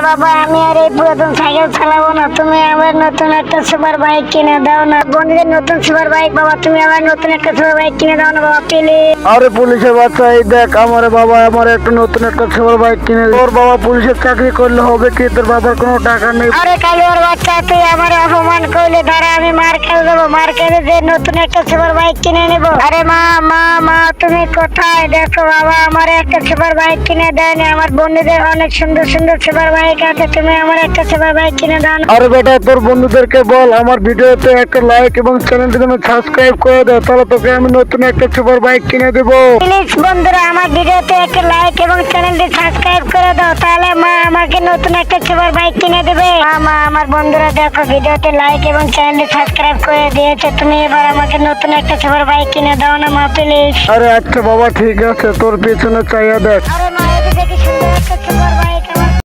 বাবা আমি আর এই পুরাতন সাইকেল চালাবো না, তুমি আমার নতুন একটা সুপার বাইক কিনে দাও না। বন্ধুদের নতুন সুপার বাইক বাবা, তুমি আমার নতুন একটা সুপার বাইক কিনে দাও না বাবা প্লিজ। আরে পুলিশের বাচ্চা, এই দেখ আমার বাবা আমার একটা নতুন একটা সুপার বাইক কিনে দে। তোর বাবা পুলিশের চাকরি করলে হবে কি? তোর বাবার কোনো টাকা নেই। আরে কালুয়ার বাচ্চা, তুই আমার অপমান করলে দাঁড়া আমি মার খেয়ে দেবো, মার খেয়ে যে নতুন একটা সুপার বাইক কিনে নেবো। আরে মা মা মা তুমি কোথায়? দেখো বাবা আমার একটা সুপার বাইক কিনে দেয়নি, আমার বন্ধুদের অনেক সুন্দর সুন্দর সুপার বাইক আছে, তুমি আমার একটা সুপার বাইক কিনে দাও না। আরে বেটা তোর বন্ধুদেরকে বল আমার ভিডিওতে একটা লাইক এবং চ্যানেলটি তুমি সাবস্ক্রাইব করে দাও, তাহলে তোকে আমি নতুন একটা সুপার বাইক কিনে দেবো। প্লিজ বন্ধুরা আমার ভিডিওতে একটা লাইক এবং চ্যানেলটি সাবস্ক্রাইব করে দাও, তাহলে মা আমাকে নতুন একটা সুপার বাইক কিনে দেবে। মা আমার বন্ধুরা দেখো ভিডিওতে লাইক এবং চ্যানেলটি সাবস্ক্রাইব করে দিয়েছে, তুমি এবার আমাকে নতুন একটা সুপার বাইক কিনে দাও না মা প্লিজ। আরে আচ্ছা বাবা ঠিক আছে, তোর পেছনে চাইয়া দেখ। আরে মা এটা দেখি সুন্দর একটা সুপার